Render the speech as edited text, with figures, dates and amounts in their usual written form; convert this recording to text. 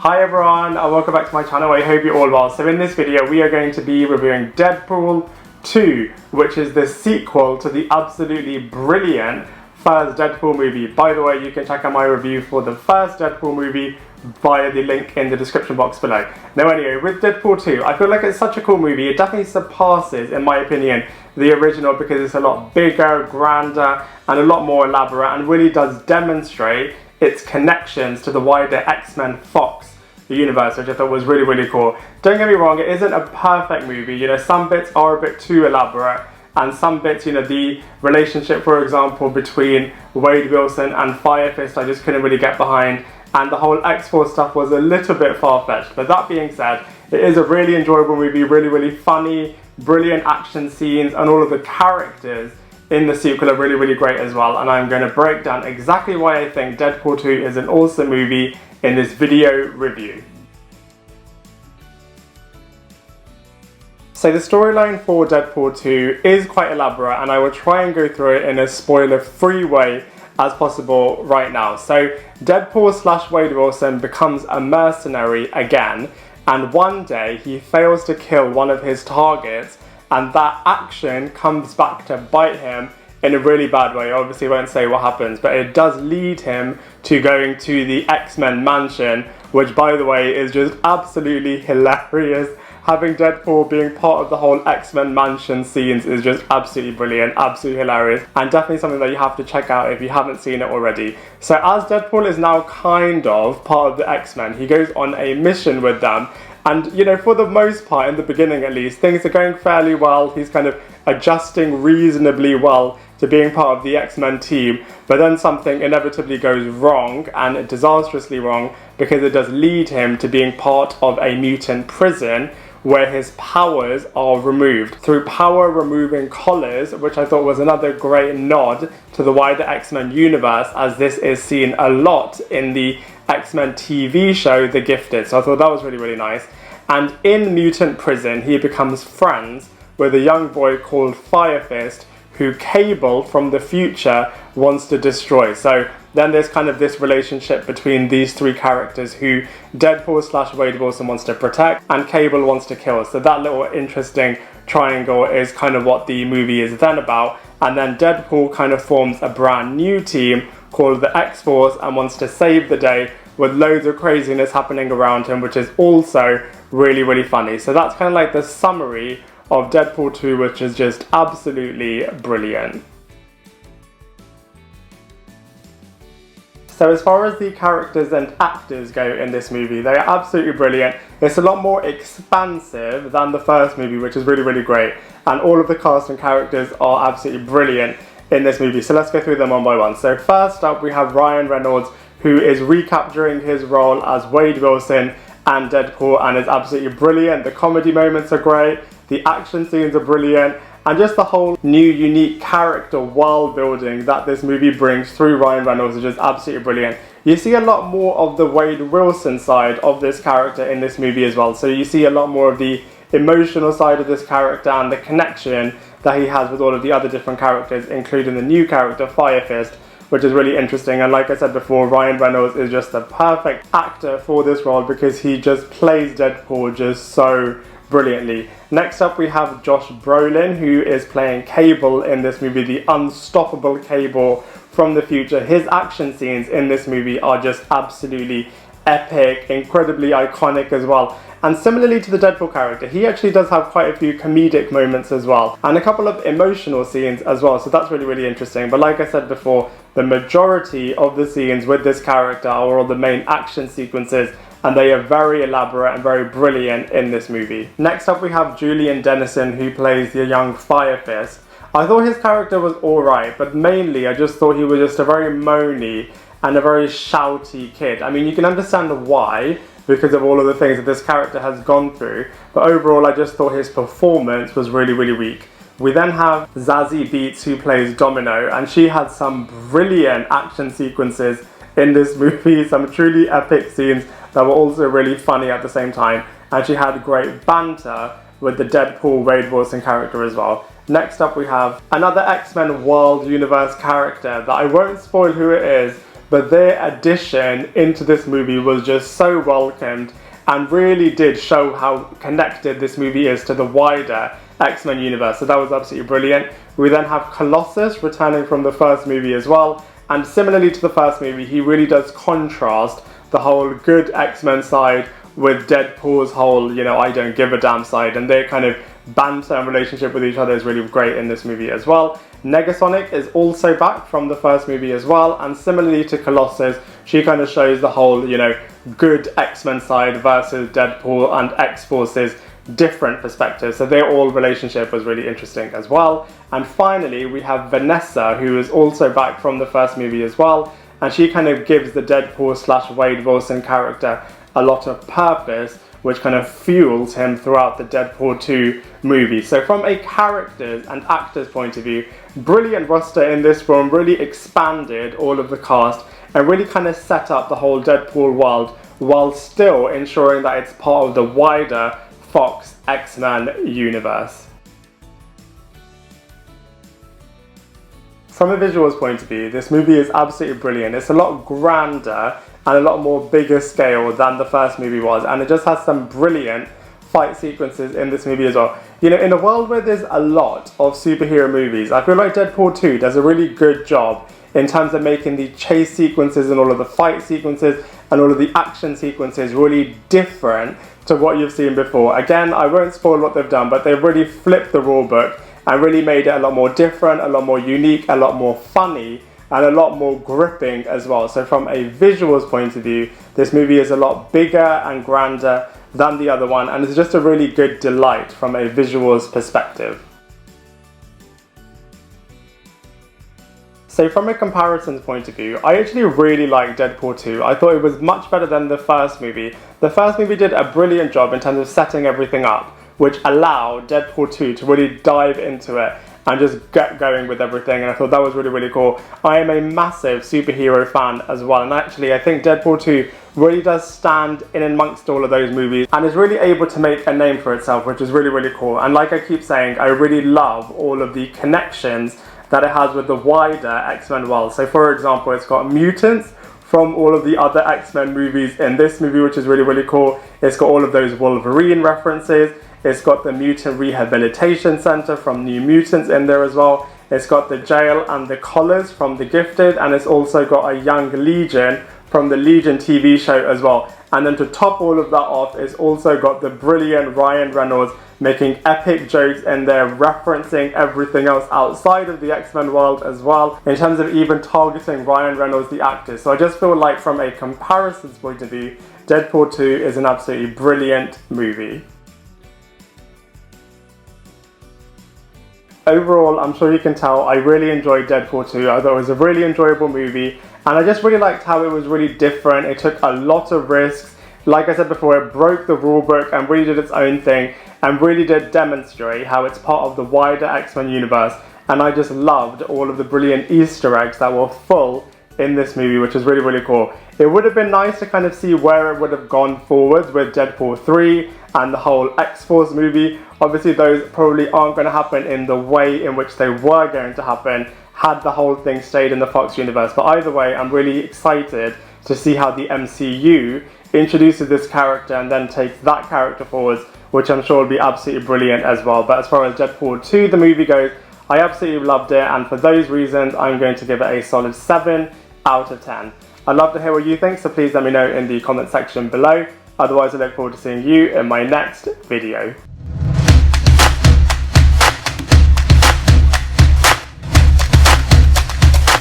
Hi everyone and welcome back to my channel. I hope you're all well. So in this video we are going to be reviewing Deadpool 2, which is the sequel to the absolutely brilliant first Deadpool movie. By the way, you can check out my review for the first Deadpool movie via the link in the description box below. Now anyway, with Deadpool 2, I feel like it's such a cool movie. It definitely surpasses, in my opinion, the original because it's a lot bigger, grander, and a lot more elaborate, and really does demonstrate its connections to the wider X-Men Fox universe, which I thought was really cool. Don't get me wrong, it isn't a perfect movie. You know, some bits are a bit too elaborate, and some bits, you know, the relationship, for example, between Wade Wilson and Fire Fist, I just couldn't really get behind, and the whole X-Force stuff was a little bit far-fetched. But that being said, it is a really enjoyable movie, really funny, brilliant action scenes, and all of the characters in the sequel are really great as well. And I'm going to break down exactly why I think Deadpool 2 is an awesome movie in this video review. So the storyline for Deadpool 2 is quite elaborate, and I will try and go through it in a spoiler-free way as possible right now. So Deadpool / Wade Wilson becomes a mercenary again, and one day he fails to kill one of his targets, and that action comes back to bite him in a really bad way. Obviously I won't say what happens, but it does lead him to going to the X-Men mansion, which by the way is just absolutely hilarious. Having Deadpool being part of the whole X-Men mansion scenes is just absolutely brilliant, absolutely hilarious, and definitely something that you have to check out if you haven't seen it already. So as Deadpool is now kind of part of the X-Men, he goes on a mission with them, and you know, for the most part, in the beginning at least, things are going fairly well. He's kind of adjusting reasonably well to being part of the X-Men team, but then something inevitably goes wrong, and disastrously wrong, because it does lead him to being part of a mutant prison where his powers are removed through power removing collars, which I thought was another great nod to the wider X-Men universe, as this is seen a lot in the X-Men TV show The Gifted. So I thought that was really nice. And in mutant prison he becomes friends with a young boy called Fire Fist, who Cable from the future wants to destroy. So then there's kind of this relationship between these three characters who Deadpool / Wade Wilson wants to protect and Cable wants to kill. So that little interesting triangle is kind of what the movie is then about. And then Deadpool kind of forms a brand new team called the X-Force and wants to save the day, with loads of craziness happening around him, which is also really funny. So that's kind of like the summary of Deadpool 2, which is just absolutely brilliant. So as far as the characters and actors go in this movie, they are absolutely brilliant. It's a lot more expansive than the first movie, which is really great, and all of the cast and characters are absolutely brilliant in this movie. So let's go through them one by one. So first up we have Ryan Reynolds, who is recapturing his role as Wade Wilson and Deadpool, and is absolutely brilliant. The comedy moments are great, the action scenes are brilliant, and just the whole new unique character world building that this movie brings through Ryan Reynolds is just absolutely brilliant. You see a lot more of the Wade Wilson side of this character in this movie as well. So you see a lot more of the emotional side of this character and the connection that he has with all of the other different characters, including the new character Fire Fist, which is really interesting. And like I said before, Ryan Reynolds is just the perfect actor for this role because he just plays Deadpool just so brilliantly. Next up we have Josh Brolin, who is playing Cable in this movie, the unstoppable Cable from the future. His action scenes in this movie are just absolutely epic, incredibly iconic as well. And similarly to the Deadpool character, he actually does have quite a few comedic moments as well, and a couple of emotional scenes as well, so that's really interesting. But like I said before, the majority of the scenes with this character are all the main action sequences, and they are very elaborate and very brilliant in this movie. Next up we have Julian Dennison, who plays the young Fire Fist. I thought his character was alright, but mainly I just thought he was just a very moany and a very shouty kid. I mean, you can understand why, because of all of the things that this character has gone through, but overall I just thought his performance was really weak. We then have Zazie Beetz, who plays Domino, and she had some brilliant action sequences in this movie, some truly epic scenes that were also really funny at the same time, and she had great banter with the Deadpool Wade Wilson character as well. Next up we have another X-Men World Universe character that I won't spoil who it is, but their addition into this movie was just so welcomed and really did show how connected this movie is to the wider X-Men universe. So that was absolutely brilliant. We then have Colossus returning from the first movie as well, and similarly to the first movie, he really does contrast the whole good X-Men side with Deadpool's whole, I don't give a damn side, and their kind of banter and relationship with each other is really great in this movie as well. Negasonic is also back from the first movie as well, and similarly to Colossus, she kind of shows the whole, good X-Men side versus Deadpool and X-Force's different perspectives. So their all relationship was really interesting as well. And finally, we have Vanessa, who is also back from the first movie as well, and she kind of gives the Deadpool / Wade Wilson character a lot of purpose, which kind of fuels him throughout the Deadpool 2 movie. So from a characters and actors point of view, brilliant roster in this film, really expanded all of the cast and really kind of set up the whole Deadpool world while still ensuring that it's part of the wider Fox X-Men universe. From a visuals point of view, this movie is absolutely brilliant. It's a lot grander and a lot more bigger scale than the first movie was, and it just has some brilliant fight sequences in this movie as well. In a world where there's a lot of superhero movies, I feel like Deadpool 2 does a really good job in terms of making the chase sequences and all of the fight sequences and all of the action sequences really different to what you've seen before. Again, I won't spoil what they've done, but they've really flipped the rulebook and really made it a lot more different, a lot more unique, a lot more funny, and a lot more gripping as well. So from a visuals point of view, this movie is a lot bigger and grander than the other one, and it's just a really good delight from a visuals perspective. So from a comparisons point of view, I actually really liked Deadpool 2. I thought it was much better than the first movie. The first movie did a brilliant job in terms of setting everything up, which allowed Deadpool 2 to really dive into it and just get going with everything, and I thought that was really, really cool. I am a massive superhero fan as well, and actually I think Deadpool 2 really does stand in amongst all of those movies and is really able to make a name for itself, which is really, really cool. And like I keep saying, I really love all of the connections that it has with the wider X-Men world. So for example, it's got mutants from all of the other X-Men movies in this movie, which is really, really cool. It's got all of those Wolverine references. It's got the Mutant Rehabilitation Center from New Mutants in there as well. It's got the jail and the collars from The Gifted, and it's also got a young Legion from the Legion TV show as well. And then to top all of that off, it's also got the brilliant Ryan Reynolds making epic jokes in there, referencing everything else outside of the X-Men world as well, in terms of even targeting Ryan Reynolds the actor. So I just feel like from a comparisons point of view, Deadpool 2 is an absolutely brilliant movie. Overall, I'm sure you can tell, I really enjoyed Deadpool 2. I thought it was a really enjoyable movie, and I just really liked how it was really different. It took a lot of risks. Like I said before, it broke the rule book and really did its own thing, and really did demonstrate how it's part of the wider X-Men universe. And I just loved all of the brilliant Easter eggs that were full in this movie, which is really, really cool. It would have been nice to kind of see where it would have gone forwards with Deadpool 3 and the whole X-Force movie. Obviously those probably aren't going to happen in the way in which they were going to happen had the whole thing stayed in the Fox universe. But either way, I'm really excited to see how the MCU introduces this character and then takes that character forwards, which I'm sure will be absolutely brilliant as well. But as far as Deadpool 2, the movie goes, I absolutely loved it, and for those reasons, I'm going to give it a solid 7 out of 10. I'd love to hear what you think, so please let me know in the comment section below. Otherwise, I look forward to seeing you in my next video.